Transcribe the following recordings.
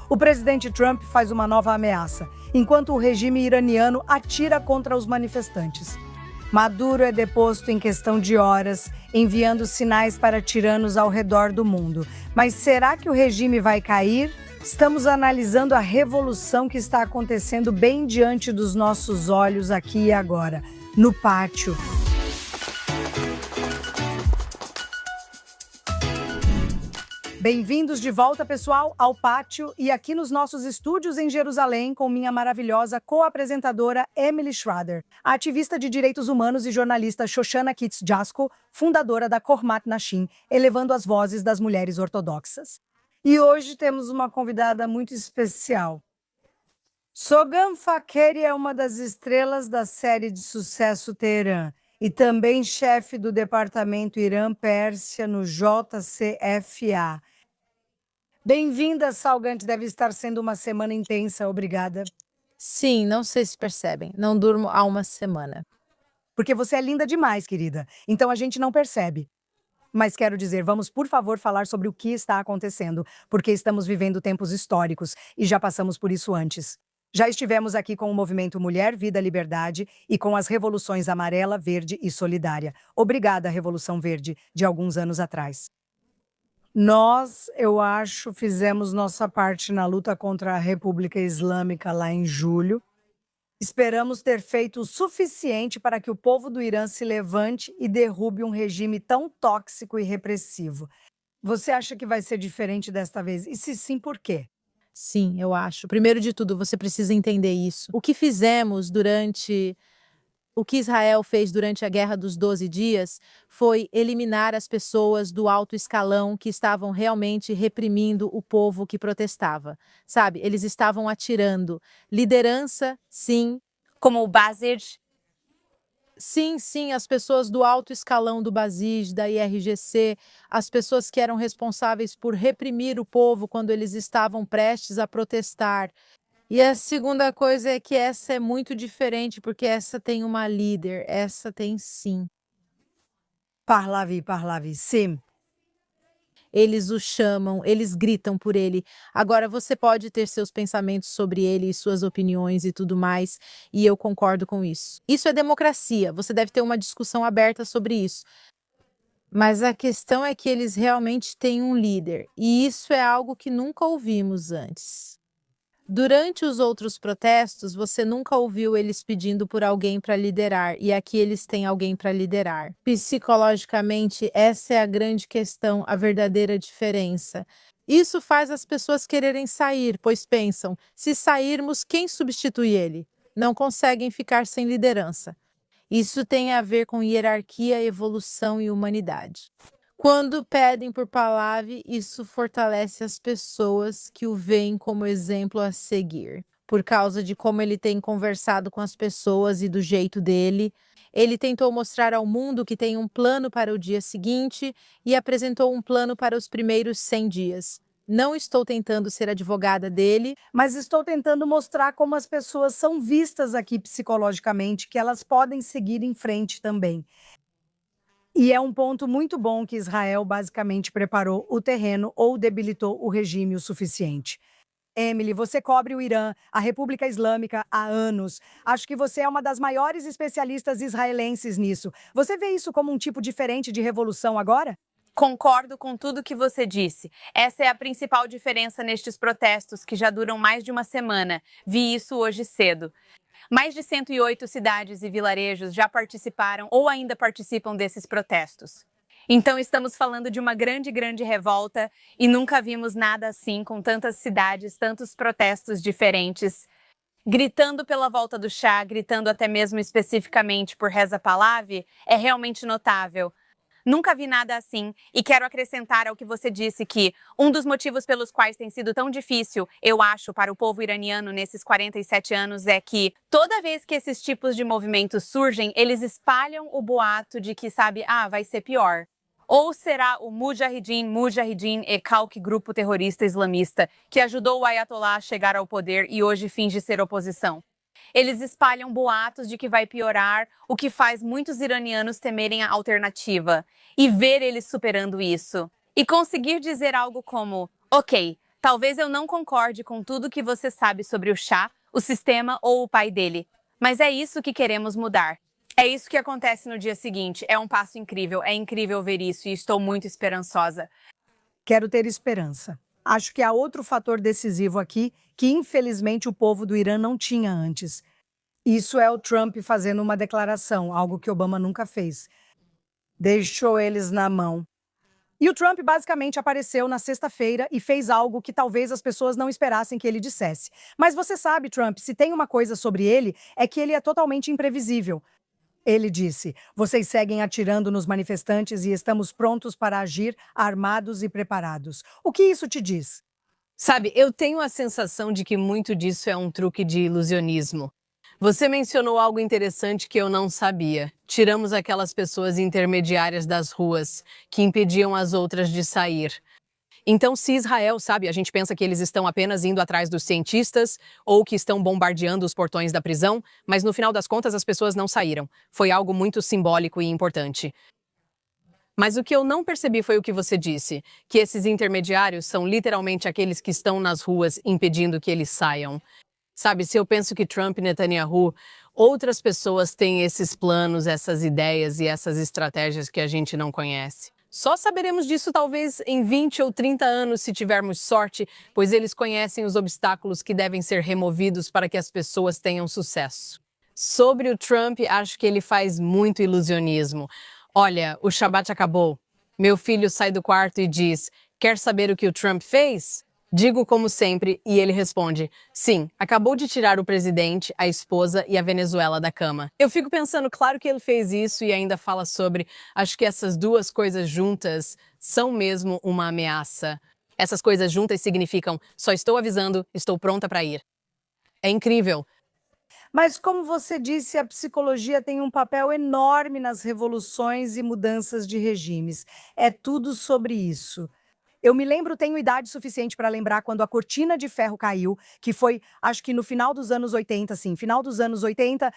O presidente Trump faz uma nova ameaça, enquanto o regime iraniano atira contra os manifestantes. Maduro é deposto em questão de horas, enviando sinais para tiranos ao redor do mundo. Mas será que o regime vai cair? Estamos analisando a revolução que está acontecendo bem diante dos nossos olhos aqui e agora, no pátio. Bem-vindos de volta, pessoal, ao pátio e aqui nos nossos estúdios em Jerusalém com minha maravilhosa co-apresentadora Emily Schrader, a ativista de direitos humanos e jornalista Shoshana Kitz Jasko, fundadora da Hormat Nashim, elevando as vozes das mulheres ortodoxas. E hoje temos uma convidada muito especial. Sogam Fakheri é uma das estrelas da série de sucesso Teherã e também chefe do departamento Irã-Pérsia no JCFA. Bem-vinda, Salgante. Deve estar sendo uma semana intensa. Obrigada. Sim, não sei se percebem. Não durmo há uma semana. Porque você é linda demais, querida. Então a gente não percebe. Mas quero dizer, vamos por favor falar sobre o que está acontecendo, porque estamos vivendo tempos históricos e já passamos por isso antes. Já estivemos aqui com o movimento Mulher, Vida, Liberdade e com as revoluções Amarela, Verde e Solidária. Obrigada, Revolução Verde, de alguns anos atrás. Nós, eu acho, fizemos nossa parte na luta contra a República Islâmica lá em julho. Esperamos ter feito o suficiente para que o povo do Irã se levante e derrube um regime tão tóxico e repressivo. Você acha que vai ser diferente desta vez? E se sim, por quê? Sim, eu acho. Primeiro de tudo, você precisa entender isso. O que Israel fez durante a Guerra dos 12 Dias foi eliminar as pessoas do alto escalão que estavam realmente reprimindo o povo que protestava. Sabe, eles estavam atirando. Liderança, sim. Como o Basij. Sim, as pessoas do alto escalão do Basij, da IRGC, as pessoas que eram responsáveis por reprimir o povo quando eles estavam prestes a protestar. E a segunda coisa é que essa é muito diferente, porque essa tem uma líder, essa tem sim. Parlavi, sim. Eles o chamam, eles gritam por ele. Agora, você pode ter seus pensamentos sobre ele e suas opiniões e tudo mais, e eu concordo com isso. Isso é democracia, você deve ter uma discussão aberta sobre isso. Mas a questão é que eles realmente têm um líder, e isso é algo que nunca ouvimos antes. Durante os outros protestos, você nunca ouviu eles pedindo por alguém para liderar, e aqui eles têm alguém para liderar. Psicologicamente, essa é a grande questão, a verdadeira diferença. Isso faz as pessoas quererem sair, pois pensam, se sairmos, quem substitui ele? Não conseguem ficar sem liderança. Isso tem a ver com hierarquia, evolução e humanidade. Quando pedem por Pahlavi, isso fortalece as pessoas que o veem como exemplo a seguir. Por causa de como ele tem conversado com as pessoas e do jeito dele, ele tentou mostrar ao mundo que tem um plano para o dia seguinte e apresentou um plano para os primeiros 100 dias. Não estou tentando ser advogada dele, Mas estou tentando mostrar como as pessoas são vistas aqui psicologicamente, que elas podem seguir em frente também. E é um ponto muito bom que Israel basicamente preparou o terreno ou debilitou o regime o suficiente. Emily, você cobre o Irã, a República Islâmica há anos. Acho que você é uma das maiores especialistas israelenses nisso. Você vê isso como um tipo diferente de revolução agora? Concordo com tudo que você disse. Essa é a principal diferença nestes protestos, que já duram mais de uma semana. Vi isso hoje cedo. Mais de 108 cidades e vilarejos já participaram ou ainda participam desses protestos. Então estamos falando de uma grande revolta e nunca vimos nada assim, com tantas cidades, tantos protestos diferentes, gritando pela volta do Shah, gritando até mesmo especificamente por Reza Pahlavi, é realmente notável. Nunca vi nada assim e quero acrescentar ao que você disse que um dos motivos pelos quais tem sido tão difícil, eu acho, para o povo iraniano nesses 47 anos é que toda vez que esses tipos de movimentos surgem, eles espalham o boato de que, vai ser pior. Ou será o Mujahideen e Kalk, grupo terrorista islamista, que ajudou o Ayatollah a chegar ao poder e hoje finge ser oposição. Eles espalham boatos de que vai piorar, o que faz muitos iranianos temerem a alternativa e ver eles superando isso. E conseguir dizer algo como, ok, Talvez eu não concorde com tudo que você sabe sobre o chá, o sistema ou o pai dele, mas é isso que queremos mudar. É isso que acontece no dia seguinte. É um passo incrível, é incrível ver isso e estou muito esperançosa. Quero ter esperança. Acho que há outro fator decisivo aqui que, infelizmente, o povo do Irã não tinha antes. Isso é o Trump fazendo uma declaração, algo que Obama nunca fez. Deixou eles na mão. E o Trump basicamente apareceu na sexta-feira e fez algo que talvez as pessoas não esperassem que ele dissesse. Mas você sabe, Trump, se tem uma coisa sobre ele, é que ele é totalmente imprevisível. Ele disse: "Vocês seguem atirando nos manifestantes e estamos prontos para agir, armados e preparados." O que isso te diz? Sabe, eu tenho a sensação de que muito disso é um truque de ilusionismo. Você mencionou algo interessante que eu não sabia. Tiramos aquelas pessoas intermediárias das ruas, que impediam as outras de sair. Então, se Israel, sabe, a gente pensa que eles estão apenas indo atrás dos cientistas ou que estão bombardeando os portões da prisão, mas no final das contas as pessoas não saíram. Foi algo muito simbólico e importante. Mas o que eu não percebi foi o que você disse, que esses intermediários são literalmente aqueles que estão nas ruas impedindo que eles saiam. Sabe, se eu penso que Trump e Netanyahu, outras pessoas têm esses planos, essas ideias e essas estratégias que a gente não conhece. Só saberemos disso talvez em 20 ou 30 anos se tivermos sorte, pois eles conhecem os obstáculos que devem ser removidos para que as pessoas tenham sucesso. Sobre o Trump, acho que ele faz muito ilusionismo. Olha, o Shabat acabou. Meu filho sai do quarto e diz: "Quer saber o que o Trump fez?" Digo como sempre e ele responde: "Sim, acabou de tirar o presidente, a esposa e a Venezuela da cama." Eu fico pensando, claro que ele fez isso e ainda fala sobre, acho que essas duas coisas juntas são mesmo uma ameaça. Essas coisas juntas significam: só estou avisando, estou pronta para ir. É incrível. Mas, como você disse, a psicologia tem um papel enorme nas revoluções e mudanças de regimes. É tudo sobre isso. Eu me lembro, tenho idade suficiente para lembrar quando a cortina de ferro caiu, que foi, acho que no final dos anos 80, sim, final dos anos 80.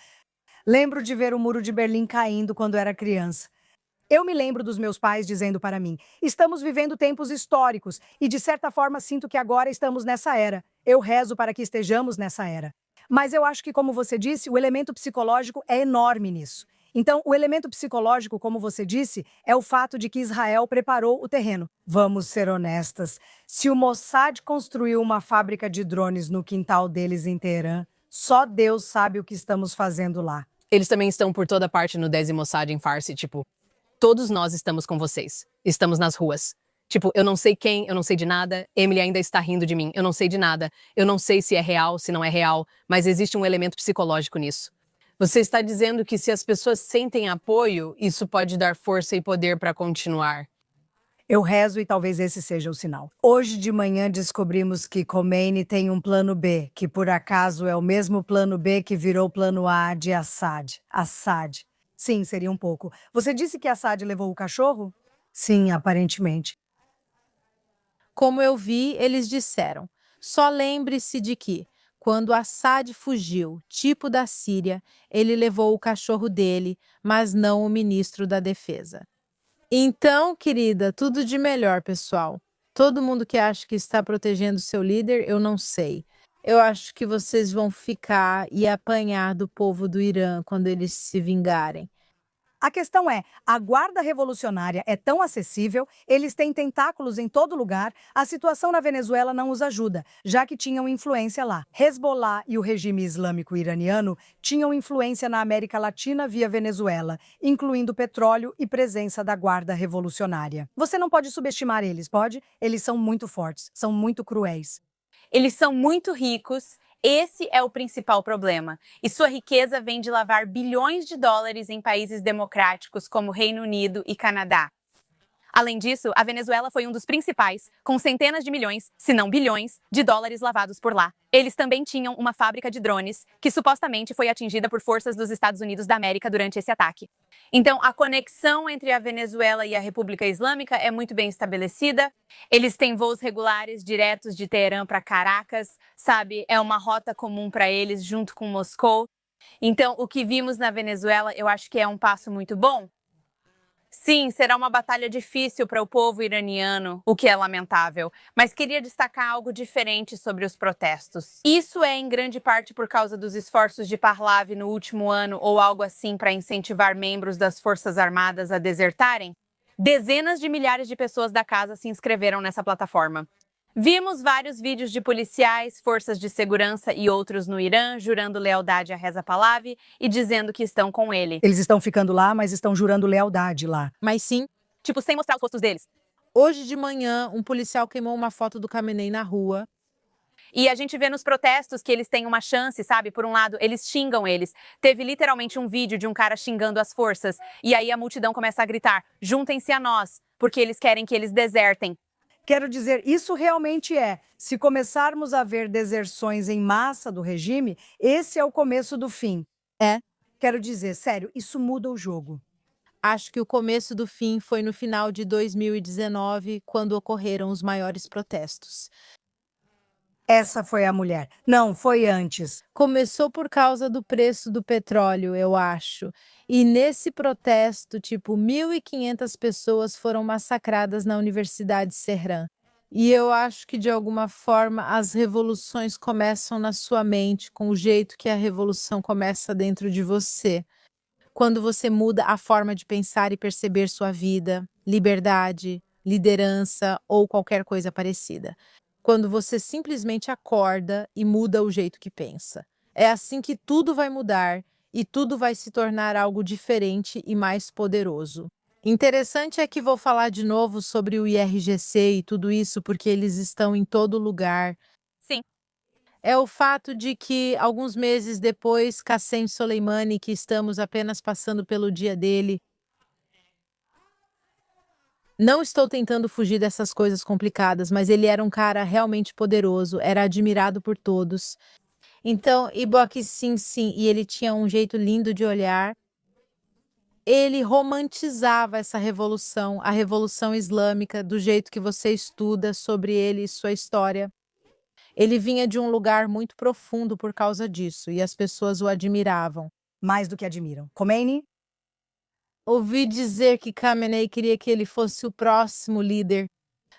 Lembro de ver o Muro de Berlim caindo quando era criança. Eu me lembro dos meus pais dizendo para mim: "Estamos vivendo tempos históricos e, de certa forma, sinto que agora estamos nessa era. Eu rezo para que estejamos nessa era." Mas eu acho que, como você disse, o elemento psicológico é enorme nisso. Então, o elemento psicológico, como você disse, é o fato de que Israel preparou o terreno. Vamos ser honestas. Se o Mossad construiu uma fábrica de drones no quintal deles em Teherã, só Deus sabe o que estamos fazendo lá. Eles também estão por toda parte no 10 e Mossad em Farsi, tipo, todos nós estamos com vocês. Estamos nas ruas. Tipo, eu não sei quem, eu não sei de nada, Emily ainda está rindo de mim, eu não sei de nada, eu não sei se é real, se não é real, mas existe um elemento psicológico nisso. Você está dizendo que se as pessoas sentem apoio, isso pode dar força e poder para continuar. Eu rezo e talvez esse seja o sinal. Hoje de manhã descobrimos que Khomeini tem um plano B, que por acaso é o mesmo plano B que virou plano A de Assad. Assad. Sim, seria um pouco. Você disse que Assad levou o cachorro? Sim, aparentemente. Como eu vi, eles disseram: só lembre-se de que, quando Assad fugiu, tipo da Síria, ele levou o cachorro dele, mas não o ministro da Defesa. Então, querida, tudo de melhor, pessoal. Todo mundo que acha que está protegendo seu líder, eu não sei. Eu acho que vocês vão ficar e apanhar do povo do Irã quando eles se vingarem. A questão é, a guarda revolucionária é tão acessível, eles têm tentáculos em todo lugar, a situação na Venezuela não os ajuda, já que tinham influência lá. Hezbollah e o regime islâmico iraniano tinham influência na América Latina via Venezuela, incluindo petróleo e presença da guarda revolucionária. Você não pode subestimar eles, pode? Eles são muito fortes, são muito cruéis. Eles são muito ricos. Esse é o principal problema. E sua riqueza vem de lavar bilhões de dólares em países democráticos como Reino Unido e Canadá. Além disso, a Venezuela foi um dos principais, com centenas de milhões, se não bilhões, de dólares lavados por lá. Eles também tinham uma fábrica de drones, que supostamente foi atingida por forças dos Estados Unidos da América durante esse ataque. Então, a conexão entre a Venezuela e a República Islâmica é muito bem estabelecida. Eles têm voos regulares diretos de Teherã para Caracas, sabe? É uma rota comum para eles, junto com Moscou. Então, o que vimos na Venezuela, eu acho que é um passo muito bom. Sim, será uma batalha difícil para o povo iraniano, o que é lamentável, mas queria destacar algo diferente sobre os protestos. Isso é em grande parte por causa dos esforços de Pahlavi no último ano ou algo assim para incentivar membros das Forças Armadas a desertarem? Dezenas de milhares de pessoas da casa se inscreveram nessa plataforma. Vimos vários vídeos de policiais, forças de segurança e outros no Irã jurando lealdade a Reza Pahlavi e dizendo que estão com ele. Eles estão ficando lá, mas estão jurando lealdade lá. Mas sim, Tipo, sem mostrar os rostos deles. hoje de manhã, um policial queimou uma foto do Khamenei na rua. E a gente vê nos protestos que eles têm uma chance, sabe? Por um lado, eles xingam eles. Teve literalmente um vídeo de um cara xingando as forças. E aí a multidão começa a gritar: juntem-se a nós, porque eles querem que eles desertem. Quero dizer, isso realmente é. Se começarmos a ver deserções em massa do regime, esse é o começo do fim. É. Quero dizer, sério, isso muda o jogo. Acho que o começo do fim foi no final de 2019, quando ocorreram os maiores protestos. Essa foi a mulher. Não, foi antes. Começou por causa do preço do petróleo, eu acho. E nesse protesto, tipo, 1.500 pessoas foram massacradas na Universidade Serran. E eu acho que, de alguma forma, as revoluções começam na sua mente, com o jeito que a revolução começa dentro de você. Quando você muda a forma de pensar e perceber sua vida, liberdade, liderança ou qualquer coisa parecida. Quando você simplesmente acorda e muda o jeito que pensa. É assim que tudo vai mudar e tudo vai se tornar algo diferente e mais poderoso. Interessante é que vou falar de novo sobre o IRGC e tudo isso porque eles estão em todo lugar. Sim. É o fato de que, alguns meses depois, Qassem Soleimani, que estamos apenas passando pelo dia dele, não estou tentando fugir dessas coisas complicadas, mas ele era um cara realmente poderoso, era admirado por todos. Então, Iboque, sim, e ele tinha um jeito lindo de olhar. Ele romantizava essa revolução, a Revolução Islâmica, do jeito que você estuda sobre ele e sua história. Ele vinha de um lugar muito profundo por causa disso, e as pessoas o admiravam. Mais do que admiram. Khomeini? Ouvi dizer que Khamenei queria que ele fosse o próximo líder,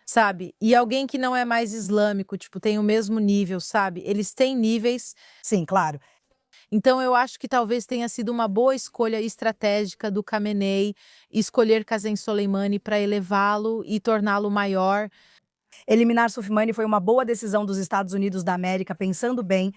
sabe? E alguém que não é mais islâmico, tipo, tem o mesmo nível, sabe? Eles têm níveis. Sim, claro. Então eu acho que talvez tenha sido uma boa escolha estratégica do Khamenei escolher Qassem Soleimani para elevá-lo e torná-lo maior. Eliminar Soleimani foi uma boa decisão dos Estados Unidos da América, pensando bem.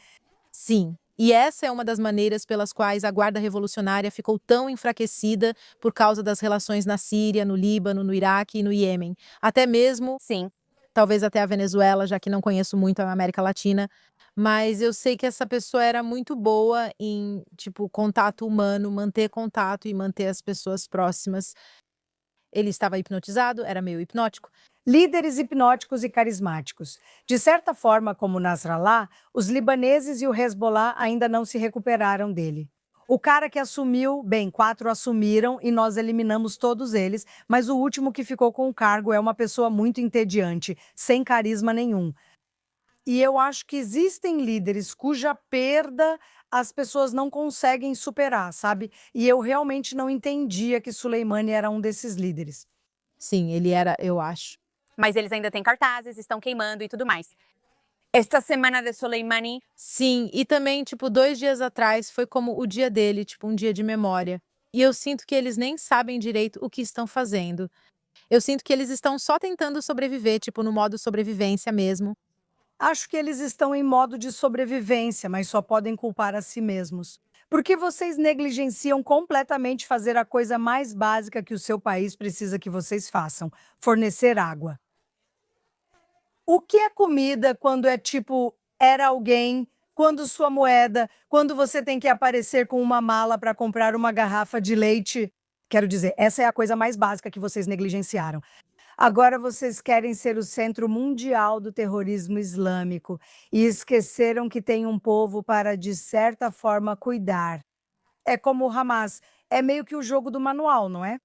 Sim. E essa é uma das maneiras pelas quais a Guarda Revolucionária ficou tão enfraquecida por causa das relações na Síria, no Líbano, no Iraque e no Iêmen. Até mesmo, Sim. talvez até a Venezuela, já que não conheço muito a América Latina. Mas eu sei que essa pessoa era muito boa em, tipo, contato humano, manter contato e manter as pessoas próximas. Ele estava hipnotizado, era meio hipnótico. Líderes hipnóticos e carismáticos. De certa forma, como Nasrallah, os libaneses e o Hezbollah ainda não se recuperaram dele. O cara que assumiu, bem, 4 assumiram e nós eliminamos todos eles, mas o último que ficou com o cargo é uma pessoa muito entediante, sem carisma nenhum. E eu acho que existem líderes cuja perda as pessoas não conseguem superar, sabe? E eu realmente não entendia que Soleimani era um desses líderes. Sim, ele era, eu acho. Mas eles ainda têm cartazes, estão queimando e tudo mais. Esta semana de Soleimani. Sim, e também, tipo, 2 dias atrás foi como o dia dele, tipo, um dia de memória. E eu sinto que eles nem sabem direito o que estão fazendo. Eu sinto que eles estão só tentando sobreviver, tipo, no modo sobrevivência mesmo. Acho que eles estão em modo de sobrevivência, mas só podem culpar a si mesmos. Porque vocês negligenciam completamente fazer a coisa mais básica que o seu país precisa que vocês façam: fornecer água. O que é comida quando é tipo, era alguém, quando sua moeda, quando você tem que aparecer com uma mala para comprar uma garrafa de leite? Quero dizer, essa é a coisa mais básica que vocês negligenciaram. Agora vocês querem ser o centro mundial do terrorismo islâmico e esqueceram que tem um povo para, de certa forma, cuidar. É como o Hamas, é meio que o jogo do manual, não é?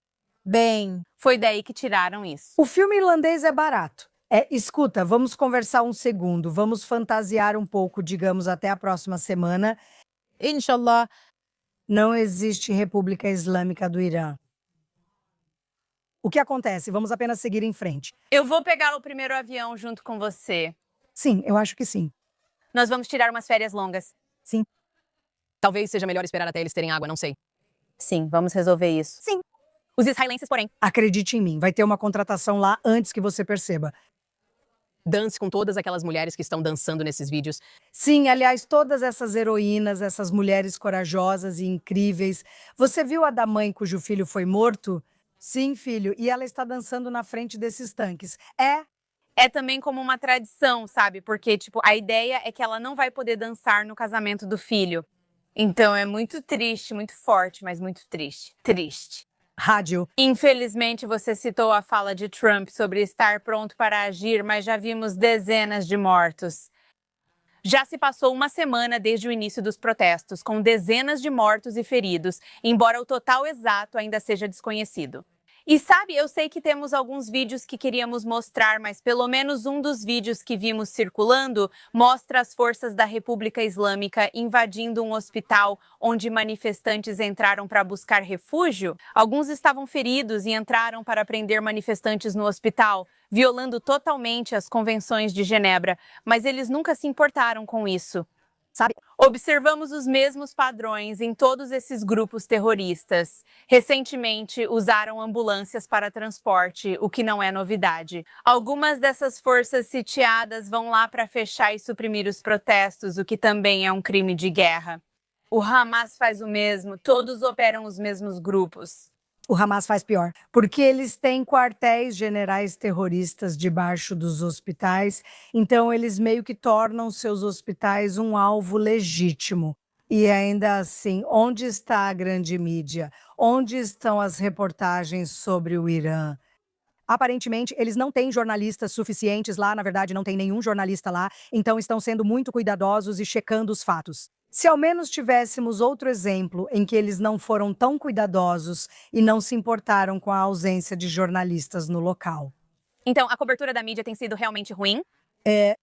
Bem, Foi daí que tiraram isso. O filme irlandês é barato. Escuta, vamos conversar um segundo, vamos fantasiar um pouco, digamos, até a próxima semana. inshallah, Não existe República Islâmica do Irã. O que acontece? Vamos apenas seguir em frente. Eu vou pegar o primeiro avião junto com você. Sim, eu acho que sim. Nós vamos tirar umas férias longas. Sim. Talvez seja melhor esperar até eles terem água, não sei. Sim, vamos resolver isso. Sim. Os israelenses, porém, Acredite em mim, vai ter uma contratação lá antes que você perceba. Dance com todas aquelas mulheres que estão dançando nesses vídeos. Sim, aliás, todas essas heroínas, essas mulheres corajosas e incríveis. Você viu a da mãe cujo filho foi morto? Sim, filho, e ela está dançando na frente desses tanques. é também como uma tradição, sabe? Porque, tipo, a ideia é que ela não vai poder dançar no casamento do filho. Então é muito triste, muito forte, mas muito triste. Triste. Rádio. Infelizmente, você citou a fala de Trump sobre estar pronto para agir, mas já vimos dezenas de mortos. Já se passou uma semana desde o início dos protestos, com dezenas de mortos e feridos, embora o total exato ainda seja desconhecido. E sabe, eu sei que temos alguns vídeos que queríamos mostrar, mas pelo menos um dos vídeos que vimos circulando mostra as forças da República Islâmica invadindo um hospital onde manifestantes entraram para buscar refúgio. Alguns estavam feridos e entraram para prender manifestantes no hospital, violando totalmente as convenções de Genebra, mas eles nunca se importaram com isso. Sabe? Observamos os mesmos padrões em todos esses grupos terroristas. Recentemente, usaram ambulâncias para transporte, o que não é novidade. Algumas dessas forças sitiadas vão lá para fechar e suprimir os protestos, o que também é um crime de guerra. O Hamas faz o mesmo, todos operam os mesmos grupos. O Hamas faz pior, porque eles têm quartéis generais terroristas debaixo dos hospitais, então eles meio que tornam seus hospitais um alvo legítimo. E ainda assim, onde está a grande mídia? Onde estão as reportagens sobre o Irã? Aparentemente, eles não têm jornalistas suficientes lá, na verdade, não tem nenhum jornalista lá, então estão sendo muito cuidadosos e checando os fatos. Se ao menos tivéssemos outro exemplo em que eles não foram tão cuidadosos e não se importaram com a ausência de jornalistas no local. Então, a cobertura da mídia tem sido realmente ruim? É.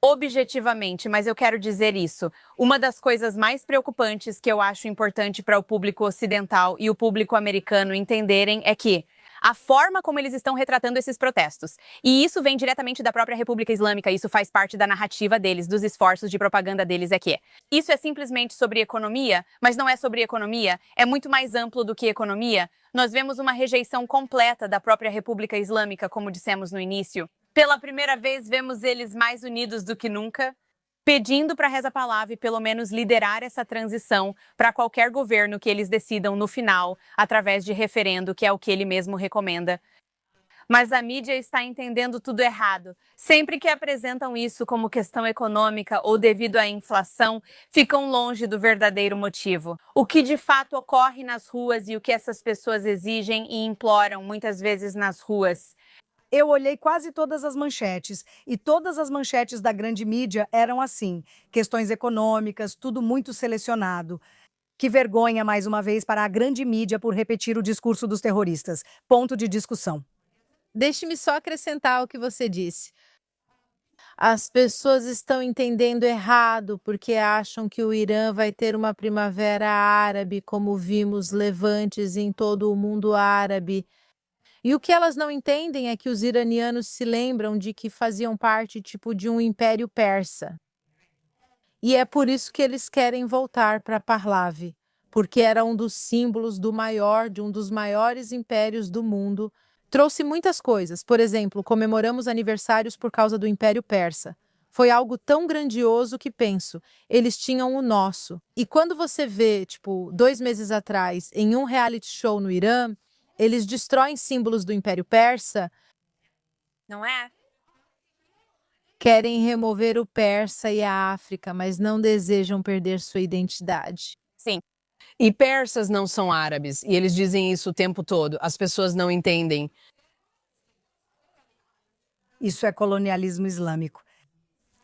Objetivamente, mas eu quero dizer isso. Uma das coisas mais preocupantes que eu acho importante para o público ocidental e o público americano entenderem é que a forma como eles estão retratando esses protestos. E isso vem diretamente da própria República Islâmica, isso faz parte da narrativa deles, dos esforços de propaganda deles isso é simplesmente sobre economia, mas não é sobre economia, é muito mais amplo do que economia. Nós vemos uma rejeição completa da própria República Islâmica, como dissemos no início. Pela primeira vez, vemos eles mais unidos do que nunca, pedindo para a Reza Pahlavi pelo menos liderar essa transição para qualquer governo que eles decidam no final, através de referendo, que é o que ele mesmo recomenda. Mas a mídia está entendendo tudo errado. Sempre que apresentam isso como questão econômica ou devido à inflação, ficam longe do verdadeiro motivo. O que de fato ocorre nas ruas e o que essas pessoas exigem e imploram muitas vezes nas ruas. Eu olhei quase todas as manchetes, e todas as manchetes da grande mídia eram assim, questões econômicas, tudo muito selecionado. Que vergonha, mais uma vez, para a grande mídia por repetir o discurso dos terroristas. Ponto de discussão. Deixe-me só acrescentar o que você disse. As pessoas estão entendendo errado porque acham que o Irã vai ter uma primavera árabe, como vimos levantes em todo o mundo árabe. E o que elas não entendem é que os iranianos se lembram de que faziam parte tipo de um império persa. E é por isso que eles querem voltar para Pahlavi, porque era um dos símbolos de um dos maiores impérios do mundo. Trouxe muitas coisas, por exemplo, comemoramos aniversários por causa do Império Persa. Foi algo tão grandioso que penso, eles tinham o nosso. E quando você vê, 2 meses atrás, em um reality show no Irã, eles destroem símbolos do Império Persa. Não é? Querem remover o persa e a África, mas não desejam perder sua identidade. Sim. E persas não são árabes, e eles dizem isso o tempo todo. As pessoas não entendem. Isso é colonialismo islâmico.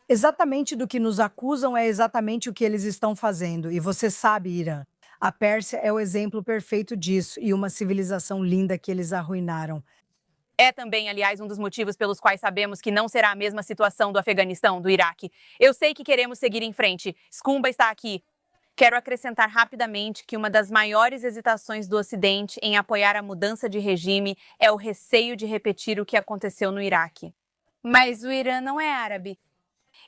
Exatamente do que nos acusam é exatamente o que eles estão fazendo. E você sabe, Irã, a Pérsia é o exemplo perfeito disso e uma civilização linda que eles arruinaram. É também, aliás, um dos motivos pelos quais sabemos que não será a mesma situação do Afeganistão, do Iraque. Eu sei que queremos seguir em frente. Skumba está aqui. Quero acrescentar rapidamente que uma das maiores hesitações do Ocidente em apoiar a mudança de regime é o receio de repetir o que aconteceu no Iraque. Mas o Irã não é árabe.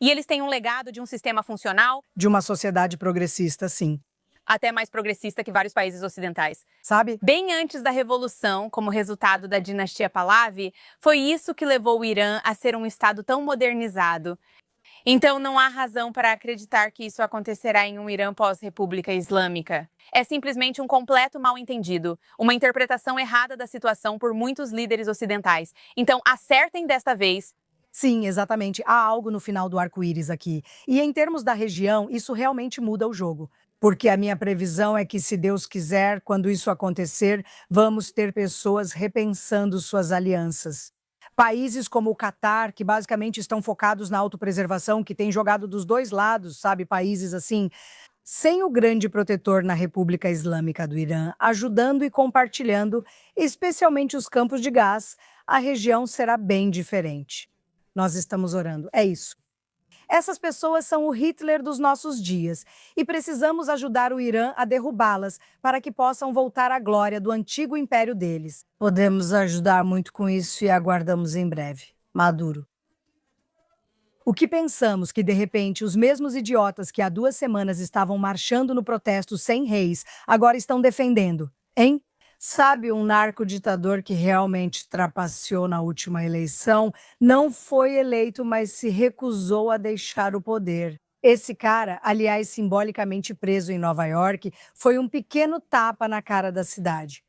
E eles têm um legado de um sistema funcional, De uma sociedade progressista, sim. até mais progressista que vários países ocidentais. Sabe? Bem antes da Revolução, como resultado da dinastia Pahlavi, foi isso que levou o Irã a ser um estado tão modernizado. Então não há razão para acreditar que isso acontecerá em um Irã pós-República Islâmica. É simplesmente um completo mal-entendido, uma interpretação errada da situação por muitos líderes ocidentais. Então acertem desta vez. Sim, exatamente. Há algo no final do arco-íris aqui. E em termos da região, isso realmente muda o jogo. Porque a minha previsão é que, se Deus quiser, quando isso acontecer, vamos ter pessoas repensando suas alianças. Países como o Catar, que basicamente estão focados na autopreservação, que têm jogado dos dois lados, sabe? Países assim, sem o grande protetor na República Islâmica do Irã, ajudando e compartilhando, especialmente os campos de gás, a região será bem diferente. Nós estamos orando, é isso. Essas pessoas são o Hitler dos nossos dias e precisamos ajudar o Irã a derrubá-las para que possam voltar à glória do antigo império deles. Podemos ajudar muito com isso e aguardamos em breve. Maduro. O que pensamos que, de repente, os mesmos idiotas que há 2 semanas estavam marchando no protesto sem reis agora estão defendendo, hein? Sabe, um narco-ditador que realmente trapaceou na última eleição não foi eleito, mas se recusou a deixar o poder. Esse cara, aliás, simbolicamente preso em Nova York, foi um pequeno tapa na cara da cidade.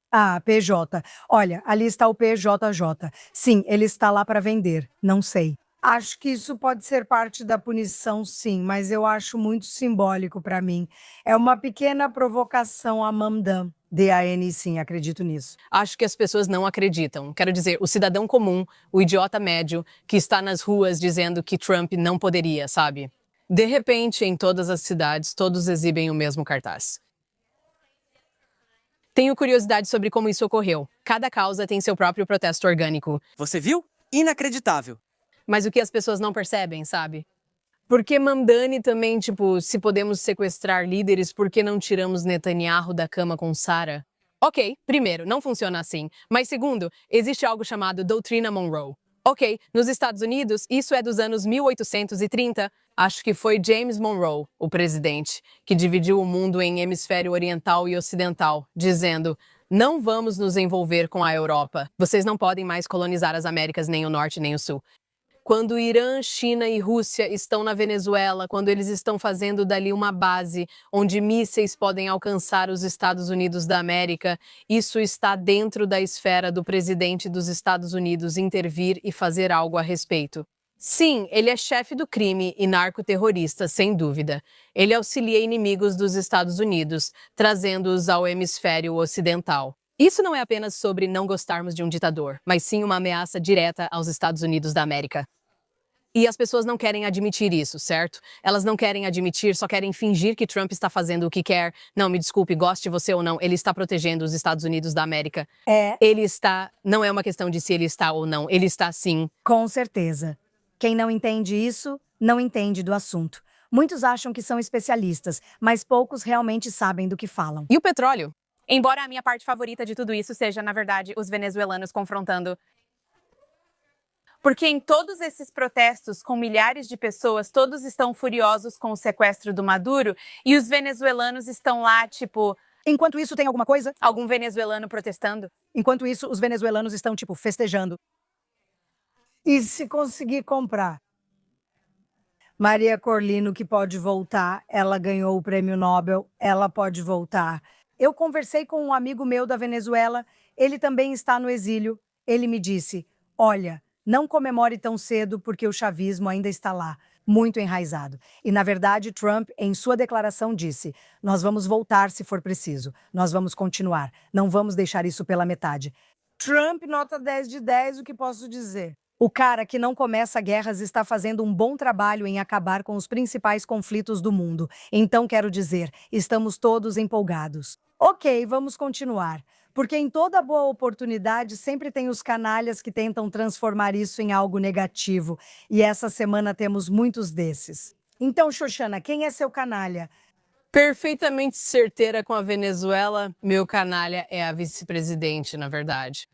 Ah, PJ. Olha, ali está o PJJ. Sim, ele está lá para vender. Não sei. Acho que isso pode ser parte da punição, sim, mas eu acho muito simbólico para mim. É uma pequena provocação a Mamdam. DAN, sim, acredito nisso. Acho que as pessoas não acreditam. Quero dizer, o cidadão comum, o idiota médio, que está nas ruas dizendo que Trump não poderia, sabe? De repente, em todas as cidades, todos exibem o mesmo cartaz. Tenho curiosidade sobre como isso ocorreu. Cada causa tem seu próprio protesto orgânico. Você viu? Inacreditável. Mas o que as pessoas não percebem, sabe? Porque Mamdani também, se podemos sequestrar líderes, por que não tiramos Netanyahu da cama com Sarah? Ok, primeiro, não funciona assim. Mas segundo, existe algo chamado Doutrina Monroe. Ok, nos Estados Unidos, isso é dos anos 1830. Acho que foi James Monroe, o presidente, que dividiu o mundo em hemisfério oriental e ocidental, dizendo: não vamos nos envolver com a Europa. Vocês não podem mais colonizar as Américas, nem o Norte, nem o Sul. Quando Irã, China e Rússia estão na Venezuela, quando eles estão fazendo dali uma base onde mísseis podem alcançar os Estados Unidos da América, isso está dentro da esfera do presidente dos Estados Unidos intervir e fazer algo a respeito. Sim, ele é chefe do crime e narcoterrorista, sem dúvida. Ele auxilia inimigos dos Estados Unidos, trazendo-os ao hemisfério ocidental. Isso não é apenas sobre não gostarmos de um ditador, mas sim uma ameaça direta aos Estados Unidos da América. E as pessoas não querem admitir isso, certo? Elas não querem admitir, só querem fingir que Trump está fazendo o que quer. Não, me desculpe, goste você ou não, ele está protegendo os Estados Unidos da América. Ele está, não é uma questão de se ele está ou não, ele está sim. Com certeza. Quem não entende isso, não entende do assunto. Muitos acham que são especialistas, mas poucos realmente sabem do que falam. E o petróleo? Embora a minha parte favorita de tudo isso seja, na verdade, os venezuelanos confrontando. Porque em todos esses protestos com milhares de pessoas, todos estão furiosos com o sequestro do Maduro e os venezuelanos estão lá, Enquanto isso, tem alguma coisa? algum venezuelano protestando? Enquanto isso, os venezuelanos estão, festejando. E se conseguir comprar? Maria Corlino, que pode voltar, ela ganhou o prêmio Nobel, ela pode voltar. Eu conversei com um amigo meu da Venezuela, ele também está no exílio. Ele me disse: olha, não comemore tão cedo porque o chavismo ainda está lá, muito enraizado. E, na verdade, Trump, em sua declaração, disse: nós vamos voltar se for preciso, nós vamos continuar, não vamos deixar isso pela metade. Trump, nota 10 de 10, o que posso dizer? O cara que não começa guerras está fazendo um bom trabalho em acabar com os principais conflitos do mundo. Então, quero dizer, estamos todos empolgados. Ok, vamos continuar. Porque em toda boa oportunidade sempre tem os canalhas que tentam transformar isso em algo negativo. E essa semana temos muitos desses. Então, Xoxana, quem é seu canalha? Perfeitamente certeira com a Venezuela, meu canalha é a vice-presidente, na verdade.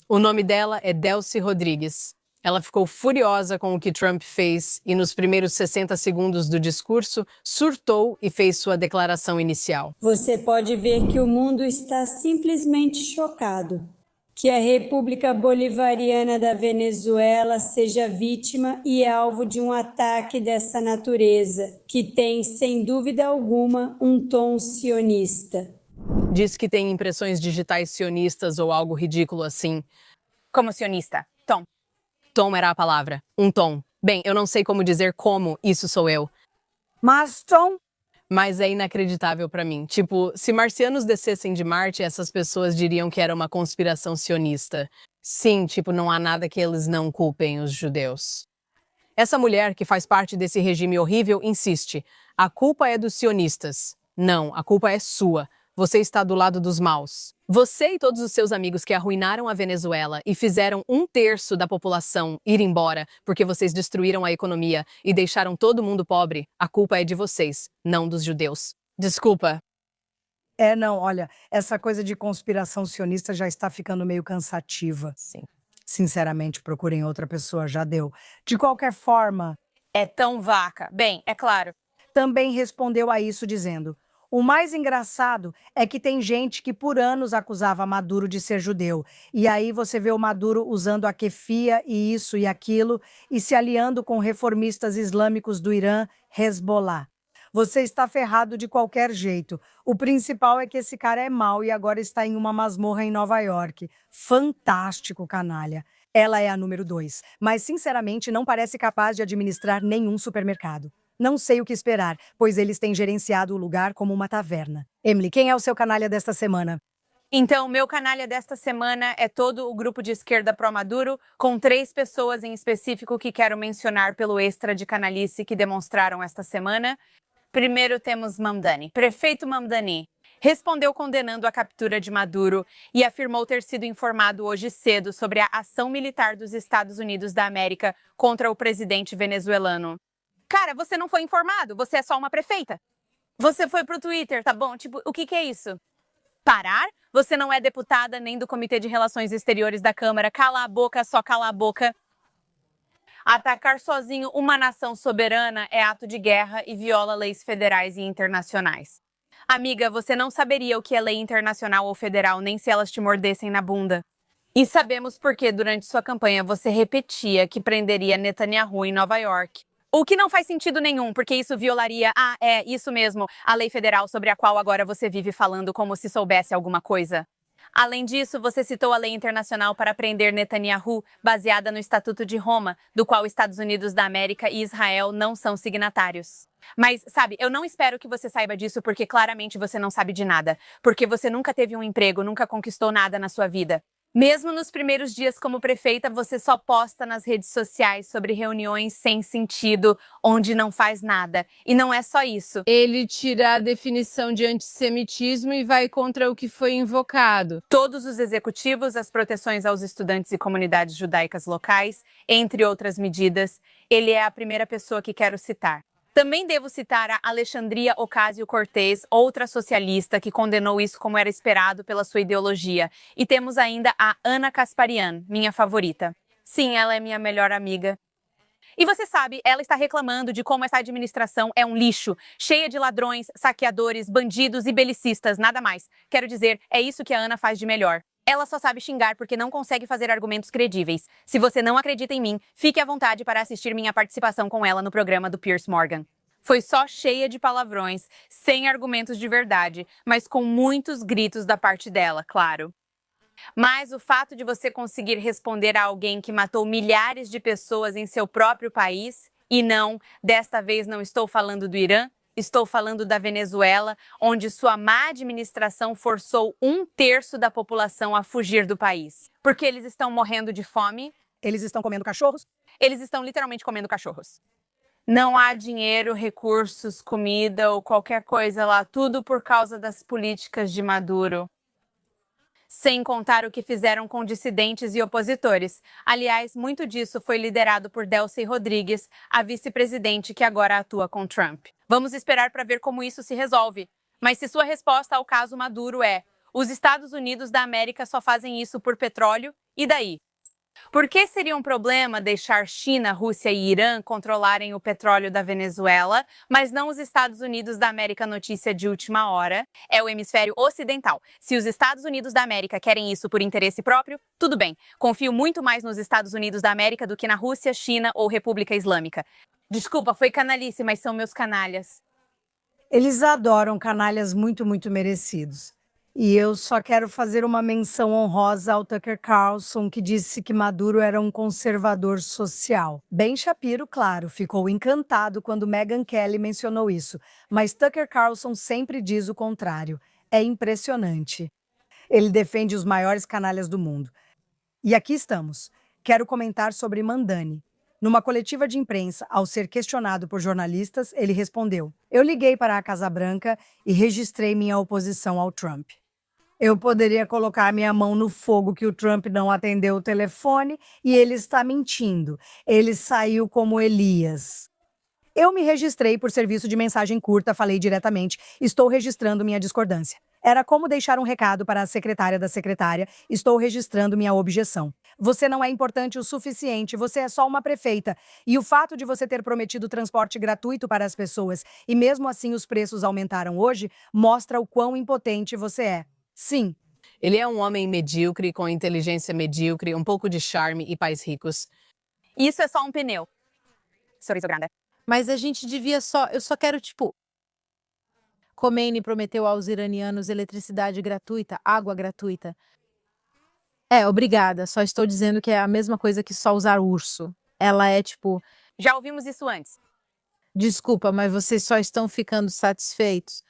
O nome dela é Delcy Rodrigues. Ela ficou furiosa com o que Trump fez e, nos primeiros 60 segundos do discurso, surtou e fez sua declaração inicial. Você pode ver que o mundo está simplesmente chocado que a República Bolivariana da Venezuela seja vítima e alvo de um ataque dessa natureza, que tem, sem dúvida alguma, um tom sionista. Diz que tem impressões digitais sionistas ou algo ridículo assim. Como sionista. Tom. Tom era a palavra. Um tom. Bem, eu não sei como dizer como isso sou eu. Mas, Tom, Mas é inacreditável pra mim. Tipo, se marcianos descessem de Marte, essas pessoas diriam que era uma conspiração sionista. Sim, tipo, não há nada que eles não culpem os judeus. Essa mulher, que faz parte desse regime horrível, insiste. A culpa é dos sionistas. Não, a culpa é sua. Você está do lado dos maus. Você e todos os seus amigos que arruinaram a Venezuela e fizeram 1/3 da população ir embora porque vocês destruíram a economia e deixaram todo mundo pobre, a culpa é de vocês, não dos judeus. Desculpa. não, olha, essa coisa de conspiração sionista já está ficando meio cansativa. Sim. Sinceramente, procurem outra pessoa, já deu. De qualquer forma, É tão vaca. Bem, é claro. também respondeu a isso dizendo: o mais engraçado é que tem gente que por anos acusava Maduro de ser judeu. E aí você vê o Maduro usando a kefia e isso e aquilo e se aliando com reformistas islâmicos do Irã, Hezbollah. Você está ferrado de qualquer jeito. O principal é que esse cara é mau e agora está em uma masmorra em Nova York. Fantástico, canalha. Ela é a número 2, mas sinceramente não parece capaz de administrar nenhum supermercado. Não sei o que esperar, pois eles têm gerenciado o lugar como uma taverna. Emily, quem é o seu canalha desta semana? Então, meu canalha desta semana é todo o grupo de esquerda pró-Maduro, com 3 pessoas em específico que quero mencionar pelo extra de canalice que demonstraram esta semana. Primeiro temos Mamdani. Prefeito Mamdani respondeu condenando a captura de Maduro e afirmou ter sido informado hoje cedo sobre a ação militar dos Estados Unidos da América contra o presidente venezuelano. Cara, você não foi informado, você é só uma prefeita. Você foi pro Twitter, tá bom? Tipo, o que é isso? Parar? Você não é deputada nem do Comitê de Relações Exteriores da Câmara. Cala a boca, só cala a boca. Atacar sozinho uma nação soberana é ato de guerra e viola leis federais e internacionais. Amiga, você não saberia o que é lei internacional ou federal nem se elas te mordessem na bunda. E sabemos porque durante sua campanha você repetia que prenderia Netanyahu em Nova York. O que não faz sentido nenhum, porque isso violaria, isso mesmo, a lei federal sobre a qual agora você vive falando como se soubesse alguma coisa. Além disso, você citou a lei internacional para prender Netanyahu, baseada no Estatuto de Roma, do qual Estados Unidos da América e Israel não são signatários. Mas, sabe, eu não espero que você saiba disso porque claramente você não sabe de nada, porque você nunca teve um emprego, nunca conquistou nada na sua vida. Mesmo nos primeiros dias como prefeita, você só posta nas redes sociais sobre reuniões sem sentido, onde não faz nada. E não é só isso. Ele tira a definição de antissemitismo e vai contra o que foi invocado. Todos os executivos, as proteções aos estudantes e comunidades judaicas locais, entre outras medidas, ele é a primeira pessoa que quero citar. Também devo citar a Alexandria Ocasio-Cortez, outra socialista que condenou isso como era esperado pela sua ideologia. E temos ainda a Ana Kasparian, minha favorita. Sim, ela é minha melhor amiga. E você sabe, ela está reclamando de como essa administração é um lixo, cheia de ladrões, saqueadores, bandidos e belicistas, nada mais. Quero dizer, é isso que a Ana faz de melhor. Ela só sabe xingar porque não consegue fazer argumentos credíveis. Se você não acredita em mim, fique à vontade para assistir minha participação com ela no programa do Piers Morgan. Foi só cheia de palavrões, sem argumentos de verdade, mas com muitos gritos da parte dela, claro. Mas o fato de você conseguir responder a alguém que matou milhares de pessoas em seu próprio país, e não, desta vez não estou falando do Irã, estou falando da Venezuela, onde sua má administração forçou 1/3 da população a fugir do país. Porque eles estão morrendo de fome. Eles estão comendo cachorros? Eles estão literalmente comendo cachorros. Não há dinheiro, recursos, comida ou qualquer coisa lá, tudo por causa das políticas de Maduro. Sem contar o que fizeram com dissidentes e opositores. Aliás, muito disso foi liderado por Delcy Rodrigues, a vice-presidente que agora atua com Trump. Vamos esperar para ver como isso se resolve. Mas se sua resposta ao caso Maduro é: os Estados Unidos da América só fazem isso por petróleo, e daí? Por que seria um problema deixar China, Rússia e Irã controlarem o petróleo da Venezuela, mas não os Estados Unidos da América? Notícia de última hora. É o hemisfério ocidental. Se os Estados Unidos da América querem isso por interesse próprio, tudo bem. Confio muito mais nos Estados Unidos da América do que na Rússia, China ou República Islâmica. Desculpa, foi canalice, mas são meus canalhas. Eles adoram canalhas muito, muito merecidos. E eu só quero fazer uma menção honrosa ao Tucker Carlson, que disse que Maduro era um conservador social. Ben Shapiro, claro, ficou encantado quando Megyn Kelly mencionou isso, mas Tucker Carlson sempre diz o contrário. É impressionante. Ele defende os maiores canalhas do mundo. E aqui estamos. Quero comentar sobre Mandani. Numa coletiva de imprensa, ao ser questionado por jornalistas, ele respondeu: "Eu liguei para a Casa Branca e registrei minha oposição ao Trump. Eu poderia colocar minha mão no fogo que o Trump não atendeu o telefone e ele está mentindo. Ele saiu como Elias. Eu me registrei por serviço de mensagem curta, falei diretamente. Estou registrando minha discordância. Era como deixar um recado para a secretária da secretária. Estou registrando minha objeção. Você não é importante o suficiente, você é só uma prefeita. E o fato de você ter prometido transporte gratuito para as pessoas e mesmo assim os preços aumentaram hoje, mostra o quão impotente você é. Sim." Ele é um homem medíocre, com inteligência medíocre, um pouco de charme e pais ricos. Isso é só um pneu. Sorriso grande. Mas a gente devia só... Eu só quero, tipo... Khomeini prometeu aos iranianos eletricidade gratuita, água gratuita. Obrigada. Só estou dizendo que é a mesma coisa que só usar urso. Ela é tipo... Já ouvimos isso antes. Desculpa, mas vocês só estão ficando satisfeitos.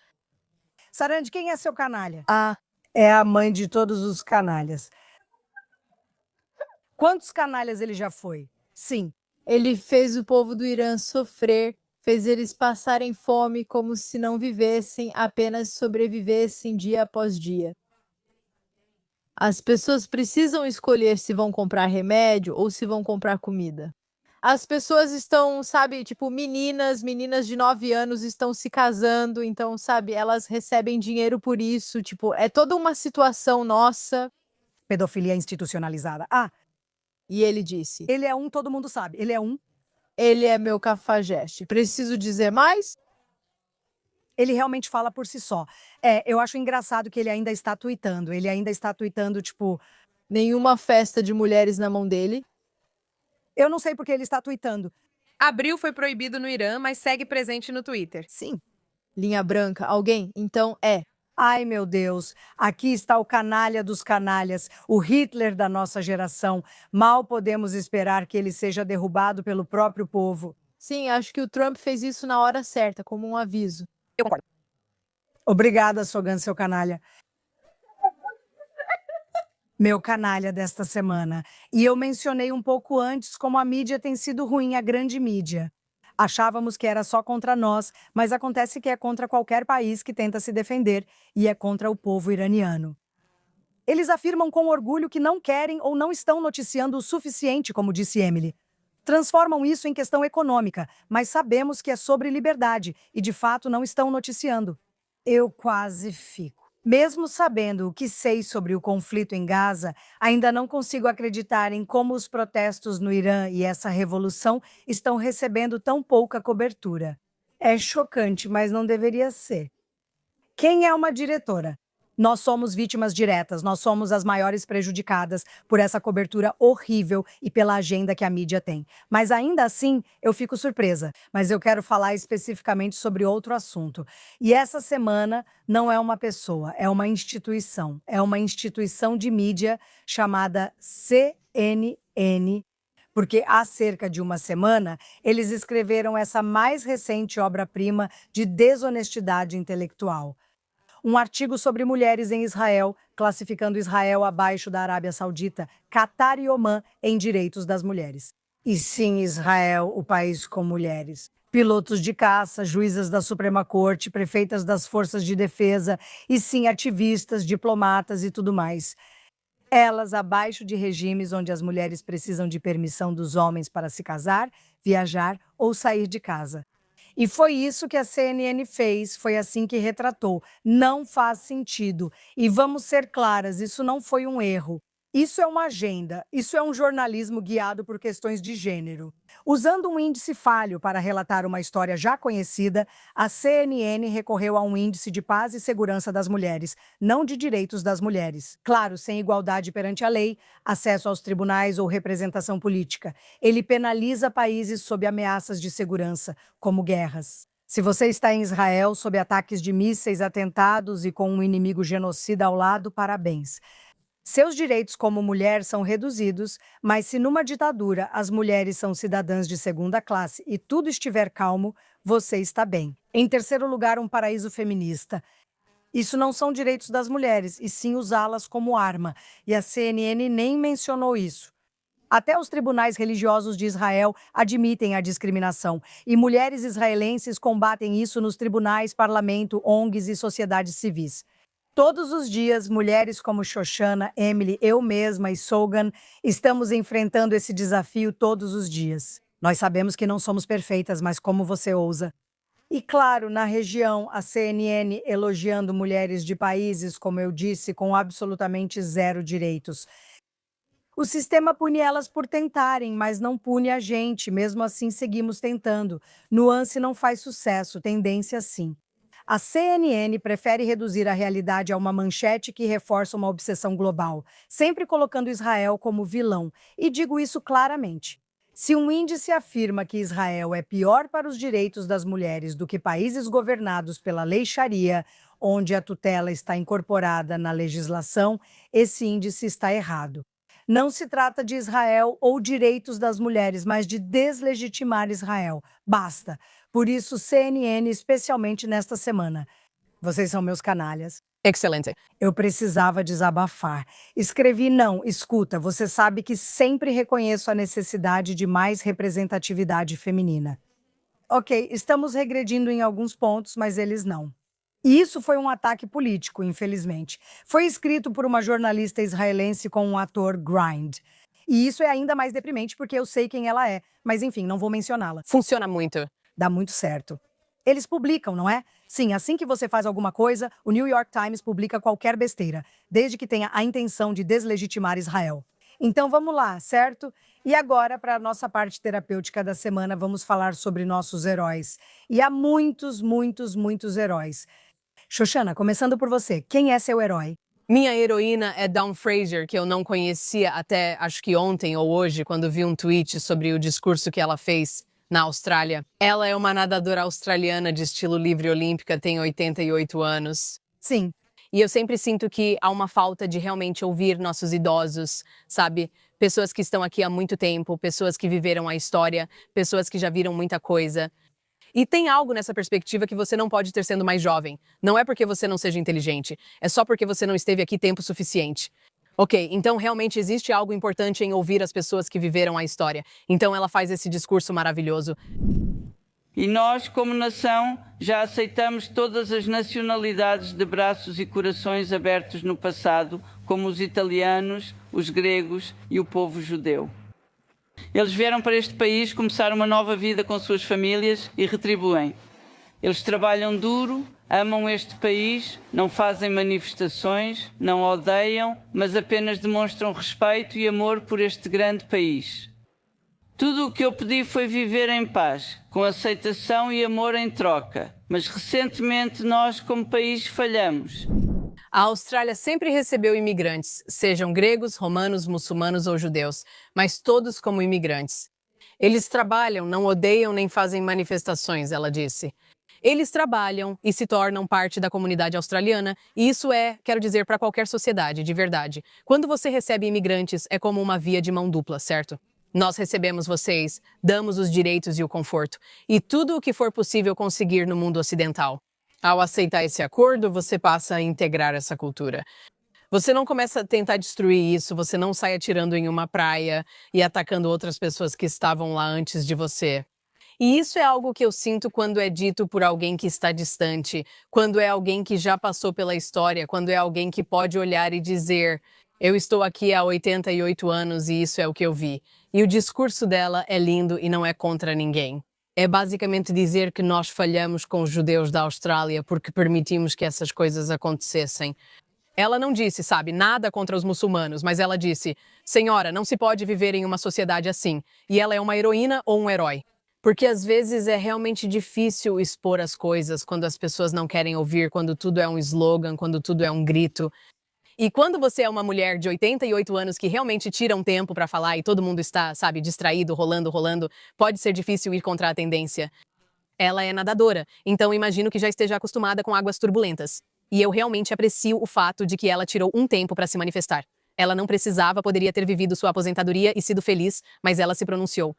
Sarandi, quem é seu canalha? Ah, É a mãe de todos os canalhas. Quantos canalhas ele já foi? Sim. ele fez o povo do Irã sofrer, fez eles passarem fome como se não vivessem, apenas sobrevivessem dia após dia. As pessoas precisam escolher se vão comprar remédio ou se vão comprar comida. As pessoas estão, sabe, tipo, meninas de 9 anos estão se casando, então, sabe, elas recebem dinheiro por isso, tipo, é toda uma situação nossa. Pedofilia institucionalizada. E ele disse, Ele é um, todo mundo sabe. Ele é um. ele é meu cafajeste. Preciso dizer mais? Ele realmente fala por si só. Eu acho engraçado que ele ainda está tuitando. Ele ainda está tuitando, tipo, Nenhuma festa de mulheres na mão dele. eu não sei porque ele está tuitando. Abril foi proibido no Irã, mas segue presente no Twitter. Sim. Linha branca, alguém? Então Ai, meu Deus, aqui está o canalha dos canalhas, o Hitler da nossa geração. Mal podemos esperar que ele seja derrubado pelo próprio povo. Sim, acho que o Trump fez isso na hora certa, como um aviso. Eu concordo. Obrigada, Sogan, seu canalha. Meu canalha desta semana. E eu mencionei um pouco antes como a mídia tem sido ruim, a grande mídia. Achávamos que era só contra nós, mas acontece que é contra qualquer país que tenta se defender, e é contra o povo iraniano. Eles afirmam com orgulho que não querem ou não estão noticiando o suficiente, como disse Emily. Transformam isso em questão econômica, mas sabemos que é sobre liberdade e, de fato, não estão noticiando. Eu quase fico. Mesmo sabendo o que sei sobre o conflito em Gaza, ainda não consigo acreditar em como os protestos no Irã e essa revolução estão recebendo tão pouca cobertura. É chocante, mas não deveria ser. Quem é uma diretora? Nós somos vítimas diretas, nós somos as maiores prejudicadas por essa cobertura horrível e pela agenda que a mídia tem. Mas ainda assim, eu fico surpresa. Mas eu quero falar especificamente sobre outro assunto. E essa semana não é uma pessoa, é uma instituição. É uma instituição de mídia chamada CNN. Porque há cerca de uma semana, eles escreveram essa mais recente obra-prima de desonestidade intelectual. Um artigo sobre mulheres em Israel, classificando Israel abaixo da Arábia Saudita, Catar e Omã em direitos das mulheres. E sim, Israel, o país com mulheres. Pilotos de caça, juízas da Suprema Corte, prefeitas das Forças de Defesa, e sim, ativistas, diplomatas e tudo mais. Elas abaixo de regimes onde as mulheres precisam de permissão dos homens para se casar, viajar ou sair de casa. E foi isso que a CNN fez, foi assim que retratou. Não faz sentido. E vamos ser claras, isso não foi um erro. Isso é uma agenda, isso é um jornalismo guiado por questões de gênero. Usando um índice falho para relatar uma história já conhecida, a CNN recorreu a um índice de paz e segurança das mulheres, não de direitos das mulheres. Claro, sem igualdade perante a lei, acesso aos tribunais ou representação política. Ele penaliza países sob ameaças de segurança, como guerras. Se você está em Israel sob ataques de mísseis, atentados e com um inimigo genocida ao lado, parabéns. Seus direitos como mulher são reduzidos, mas se numa ditadura as mulheres são cidadãs de segunda classe e tudo estiver calmo, você está bem. Em terceiro lugar, um paraíso feminista. Isso não são direitos das mulheres, e sim usá-las como arma, e a CNN nem mencionou isso. Até os tribunais religiosos de Israel admitem a discriminação, e mulheres israelenses combatem isso nos tribunais, parlamento, ONGs e sociedades civis. Todos os dias, mulheres como Shoshana, Emily, eu mesma e Sogan estamos enfrentando esse desafio todos os dias. Nós sabemos que não somos perfeitas, mas como você ousa? E claro, na região, a CNN elogiando mulheres de países, como eu disse, com absolutamente zero direitos. O sistema pune elas por tentarem, mas não pune a gente, mesmo assim seguimos tentando. Nuance não faz sucesso, tendência sim. A CNN prefere reduzir a realidade a uma manchete que reforça uma obsessão global, sempre colocando Israel como vilão. E digo isso claramente. Se um índice afirma que Israel é pior para os direitos das mulheres do que países governados pela lei Sharia, onde a tutela está incorporada na legislação, esse índice está errado. Não se trata de Israel ou direitos das mulheres, mas de deslegitimar Israel. Basta. Por isso, CNN, especialmente nesta semana. Vocês são meus canalhas. Excelente. Eu precisava desabafar. Escrevi não, escuta, você sabe que sempre reconheço a necessidade de mais representatividade feminina. Ok, estamos regredindo em alguns pontos, mas eles não. E isso foi um ataque político, infelizmente. Foi escrito por uma jornalista israelense com um ator grind. E isso é ainda mais deprimente porque eu sei quem ela é, mas enfim, não vou mencioná-la. Funciona muito. Dá muito certo. Eles publicam, não é? Sim, assim que você faz alguma coisa, o New York Times publica qualquer besteira, desde que tenha a intenção de deslegitimar Israel. Então vamos lá, certo? E agora, para a nossa parte terapêutica da semana, vamos falar sobre nossos heróis. E há muitos, muitos, muitos heróis. Shoshana, começando por você, quem é seu herói? Minha heroína é Dawn Fraser, que eu não conhecia até acho que ontem ou hoje, quando vi um tweet sobre o discurso que ela fez na Austrália. Ela é uma nadadora australiana de estilo livre olímpica, tem 88 anos. Sim. E eu sempre sinto que há uma falta de realmente ouvir nossos idosos, sabe? Pessoas que estão aqui há muito tempo, pessoas que viveram a história, pessoas que já viram muita coisa. E tem algo nessa perspectiva que você não pode ter sendo mais jovem. Não é porque você não seja inteligente, é só porque você não esteve aqui tempo suficiente. Ok, então realmente existe algo importante em ouvir as pessoas que viveram a história. Então ela faz esse discurso maravilhoso. E nós, como nação, já aceitamos todas as nacionalidades de braços e corações abertos no passado, como os italianos, os gregos e o povo judeu. Eles vieram para este país começar uma nova vida com suas famílias e retribuem. Eles trabalham duro, amam este país, não fazem manifestações, não odeiam, mas apenas demonstram respeito e amor por este grande país. Tudo o que eu pedi foi viver em paz, com aceitação e amor em troca. Mas recentemente nós, como país, falhamos. A Austrália sempre recebeu imigrantes, sejam gregos, romanos, muçulmanos ou judeus, mas todos como imigrantes. Eles trabalham, não odeiam nem fazem manifestações, ela disse. Eles trabalham e se tornam parte da comunidade australiana, e isso quero dizer, para qualquer sociedade, de verdade. Quando você recebe imigrantes, é como uma via de mão dupla, certo? Nós recebemos vocês, damos os direitos e o conforto, e tudo o que for possível conseguir no mundo ocidental. Ao aceitar esse acordo, você passa a integrar essa cultura. Você não começa a tentar destruir isso, você não sai atirando em uma praia e atacando outras pessoas que estavam lá antes de você. E isso é algo que eu sinto quando é dito por alguém que está distante, quando é alguém que já passou pela história, quando é alguém que pode olhar e dizer: Eu estou aqui há 88 anos e isso é o que eu vi. E o discurso dela é lindo e não é contra ninguém. É basicamente dizer que nós falhamos com os judeus da Austrália porque permitimos que essas coisas acontecessem. Ela não disse, sabe, nada contra os muçulmanos, mas ela disse: Senhora, não se pode viver em uma sociedade assim. E ela é uma heroína ou um herói? Porque às vezes é realmente difícil expor as coisas quando as pessoas não querem ouvir, quando tudo é um slogan, quando tudo é um grito. E quando você é uma mulher de 88 anos que realmente tira um tempo para falar e todo mundo está, sabe, distraído, rolando, pode ser difícil ir contra a tendência. Ela é nadadora, então imagino que já esteja acostumada com águas turbulentas. E eu realmente aprecio o fato de que ela tirou um tempo para se manifestar. Ela não precisava, poderia ter vivido sua aposentadoria e sido feliz, mas ela se pronunciou.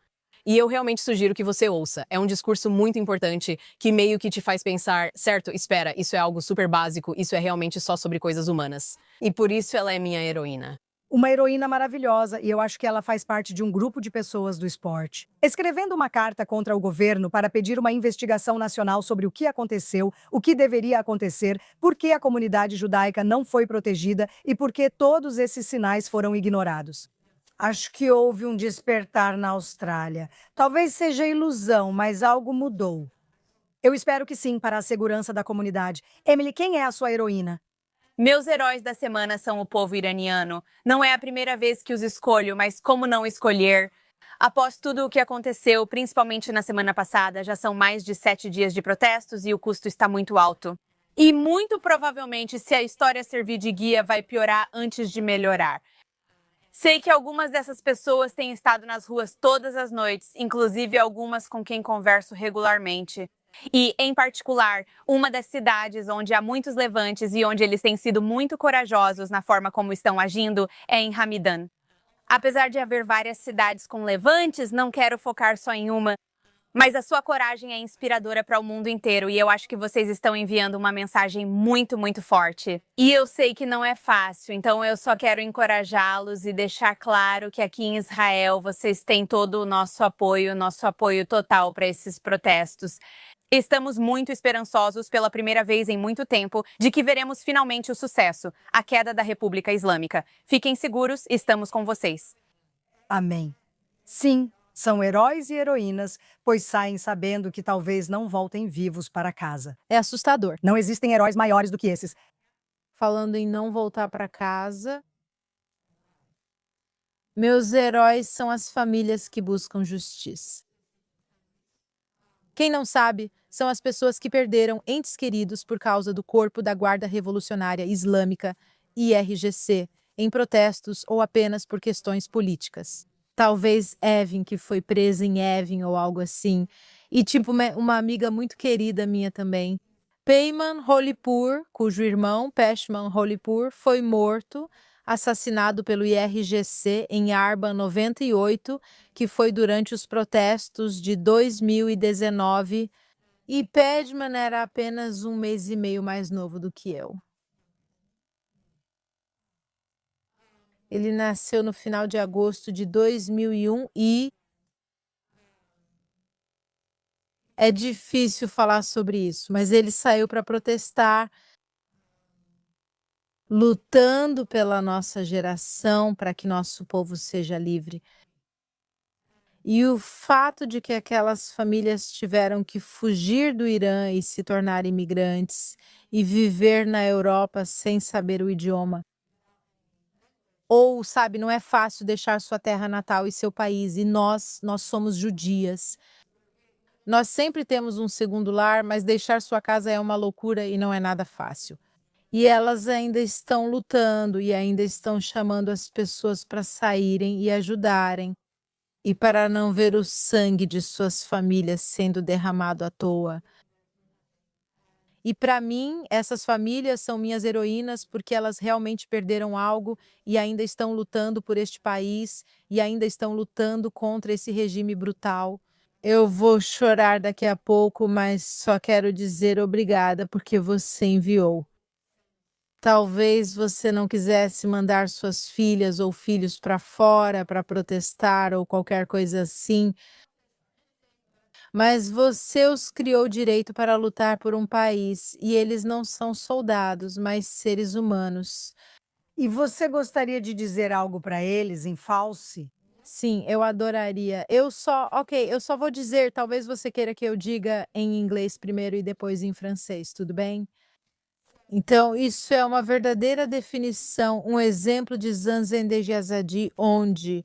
E eu realmente sugiro que você ouça. É um discurso muito importante que meio que te faz pensar, certo, espera, isso é algo super básico, isso é realmente só sobre coisas humanas. E por isso ela é minha heroína. Uma heroína maravilhosa, e eu acho que ela faz parte de um grupo de pessoas do esporte. Escrevendo uma carta contra o governo para pedir uma investigação nacional sobre o que aconteceu, o que deveria acontecer, por que a comunidade judaica não foi protegida e por que todos esses sinais foram ignorados. Acho que houve um despertar na Austrália. Talvez seja ilusão, mas algo mudou. Eu espero que sim, para a segurança da comunidade. Emily, quem é a sua heroína? Meus heróis da semana são o povo iraniano. Não é a primeira vez que os escolho, mas como não escolher? Após tudo o que aconteceu, principalmente na semana passada, já são mais de 7 dias de protestos e o custo está muito alto. E muito provavelmente, se a história servir de guia, vai piorar antes de melhorar. Sei que algumas dessas pessoas têm estado nas ruas todas as noites, inclusive algumas com quem converso regularmente. E, em particular, uma das cidades onde há muitos levantes e onde eles têm sido muito corajosos na forma como estão agindo é em Hamidan. Apesar de haver várias cidades com levantes, não quero focar só em uma, mas a sua coragem é inspiradora para o mundo inteiro e eu acho que vocês estão enviando uma mensagem muito, muito forte. E eu sei que não é fácil, então eu só quero encorajá-los e deixar claro que aqui em Israel vocês têm todo o nosso apoio total para esses protestos. Estamos muito esperançosos pela primeira vez em muito tempo de que veremos finalmente o sucesso, a queda da República Islâmica. Fiquem seguros, estamos com vocês. Amém. Sim, são heróis e heroínas, pois saem sabendo que talvez não voltem vivos para casa. É assustador. Não existem heróis maiores do que esses. Falando em não voltar para casa, meus heróis são as famílias que buscam justiça. Quem não sabe, são as pessoas que perderam entes queridos por causa do corpo da Guarda Revolucionária Islâmica, IRGC, em protestos ou apenas por questões políticas. Talvez Evin, que foi presa em Evin ou algo assim. E tipo uma amiga muito querida minha também. Peyman Holipur, cujo irmão, Peshman Holipur, foi morto, assassinado pelo IRGC em Arban 98, que foi durante os protestos de 2019, e Peshman era apenas 1 mês e meio mais novo do que eu. Ele nasceu no final de agosto de 2001 e é difícil falar sobre isso, mas ele saiu para protestar, lutando pela nossa geração, para que nosso povo seja livre. E o fato de que aquelas famílias tiveram que fugir do Irã e se tornar imigrantes e viver na Europa sem saber o idioma. Ou, sabe, não é fácil deixar sua terra natal e seu país, e nós somos judias. Nós sempre temos um segundo lar, mas deixar sua casa é uma loucura e não é nada fácil. E elas ainda estão lutando e ainda estão chamando as pessoas para saírem e ajudarem. E para não ver o sangue de suas famílias sendo derramado à toa. E para mim, essas famílias são minhas heroínas porque elas realmente perderam algo e ainda estão lutando por este país e ainda estão lutando contra esse regime brutal. Eu vou chorar daqui a pouco, mas só quero dizer obrigada porque você enviou. Talvez você não quisesse mandar suas filhas ou filhos para fora para protestar ou qualquer coisa assim, mas você os criou direito para lutar por um país e eles não são soldados, mas seres humanos. E você gostaria de dizer algo para eles em false? Sim, eu adoraria. Eu só vou dizer, talvez você queira que eu diga em inglês primeiro e depois em francês, tudo bem? Então, isso é uma verdadeira definição, um exemplo de Zanzen de Yazadi, onde,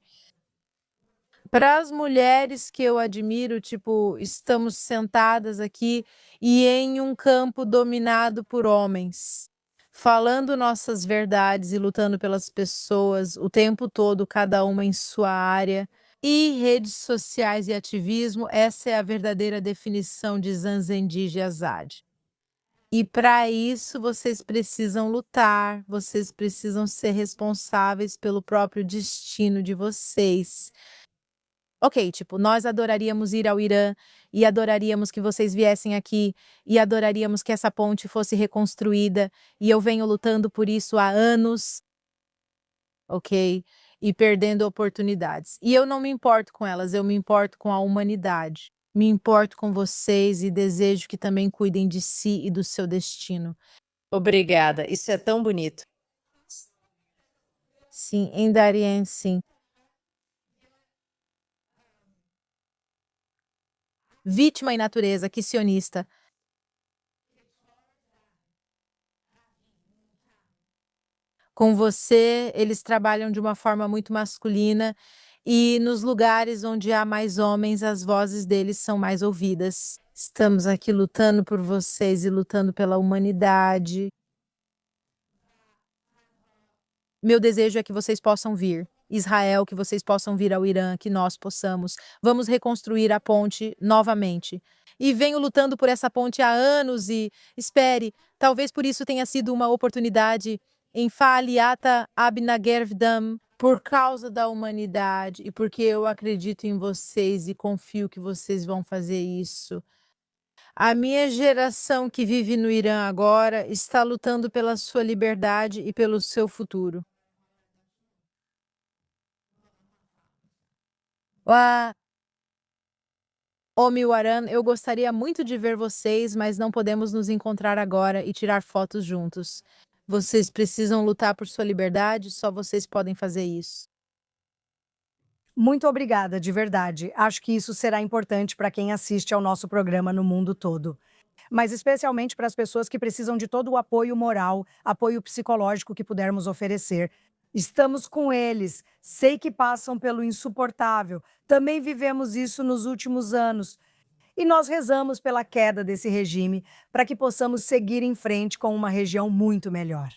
para as mulheres que eu admiro, tipo, estamos sentadas aqui e em um campo dominado por homens, falando nossas verdades e lutando pelas pessoas o tempo todo, cada uma em sua área. E redes sociais e ativismo, essa é a verdadeira definição de Zanzen de Yazadi. E para isso vocês precisam lutar, vocês precisam ser responsáveis pelo próprio destino de vocês. Ok, tipo, nós adoraríamos ir ao Irã e adoraríamos que vocês viessem aqui e adoraríamos que essa ponte fosse reconstruída e eu venho lutando por isso há anos, ok? E perdendo oportunidades. E eu não me importo com elas, eu me importo com a humanidade. Me importo com vocês e desejo que também cuidem de si e do seu destino. Obrigada, isso é tão bonito. Sim, em Darien, sim. Vítima e natureza, que sionista. Com você, eles trabalham de uma forma muito masculina e nos lugares onde há mais homens, as vozes deles são mais ouvidas. Estamos aqui lutando por vocês e lutando pela humanidade. Meu desejo é que vocês possam vir. Israel, que vocês possam vir ao Irã, que nós possamos. Vamos reconstruir a ponte novamente. E venho lutando por essa ponte há anos e, espere, talvez por isso tenha sido uma oportunidade em Fa'aliata Abnagervdam, por causa da humanidade e porque eu acredito em vocês e confio que vocês vão fazer isso. A minha geração que vive no Irã agora está lutando pela sua liberdade e pelo seu futuro. Omiwaran, eu gostaria muito de ver vocês, mas não podemos nos encontrar agora e tirar fotos juntos. Vocês precisam lutar por sua liberdade, só vocês podem fazer isso. Muito obrigada, de verdade. Acho que isso será importante para quem assiste ao nosso programa no mundo todo. Mas especialmente para as pessoas que precisam de todo o apoio moral, apoio psicológico que pudermos oferecer. Estamos com eles. Sei que passam pelo insuportável. Também vivemos isso nos últimos anos. E nós rezamos pela queda desse regime para que possamos seguir em frente com uma região muito melhor.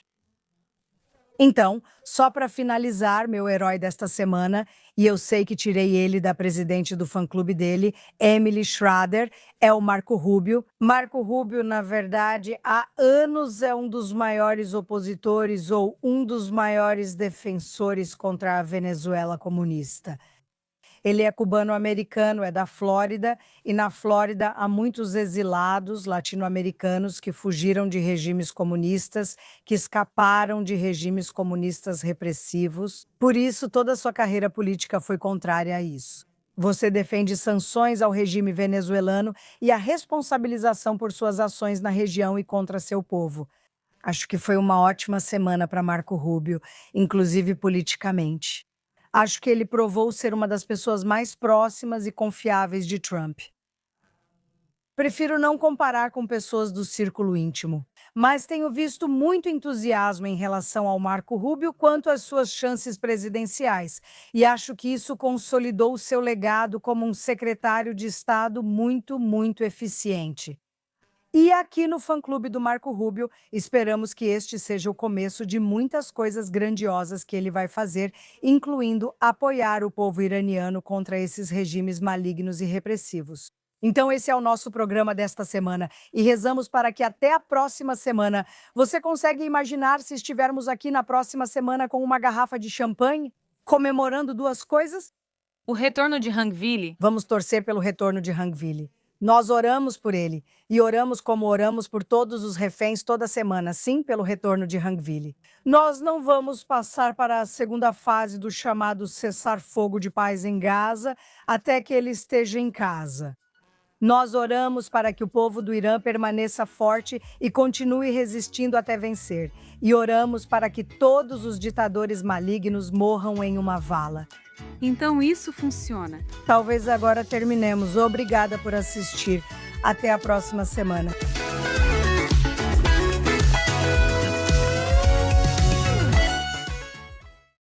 Então, só para finalizar, meu herói desta semana, e eu sei que tirei ele da presidente do fã-clube dele, Emily Schrader, é o Marco Rubio. Marco Rubio, na verdade, há anos é um dos maiores opositores ou um dos maiores defensores contra a Venezuela comunista. Ele é cubano-americano, é da Flórida, e na Flórida há muitos exilados latino-americanos que fugiram de regimes comunistas, que escaparam de regimes comunistas repressivos. Por isso, toda a sua carreira política foi contrária a isso. Você defende sanções ao regime venezuelano e a responsabilização por suas ações na região e contra seu povo. Acho que foi uma ótima semana para Marco Rubio, inclusive politicamente. Acho que ele provou ser uma das pessoas mais próximas e confiáveis de Trump. Prefiro não comparar com pessoas do círculo íntimo, mas tenho visto muito entusiasmo em relação ao Marco Rubio quanto às suas chances presidenciais, e acho que isso consolidou seu legado como um secretário de Estado muito eficiente. E aqui no fã-clube do Marco Rubio, esperamos que este seja o começo de muitas coisas grandiosas que ele vai fazer, incluindo apoiar o povo iraniano contra esses regimes malignos e repressivos. Então esse é o nosso programa desta semana e rezamos para que até a próxima semana. Você consegue imaginar se estivermos aqui na próxima semana com uma garrafa de champanhe, comemorando duas coisas? O retorno de Hangvili. Vamos torcer pelo retorno de Hangvili. Nós oramos por ele e oramos como oramos por todos os reféns toda semana, sim, pelo retorno de Hangvili. Nós não vamos passar para a segunda fase do chamado cessar-fogo de paz em Gaza até que ele esteja em casa. Nós oramos para que o povo do Irã permaneça forte e continue resistindo até vencer. E oramos para que todos os ditadores malignos morram em uma vala. Então isso funciona. Talvez agora terminemos. Obrigada por assistir. Até a próxima semana.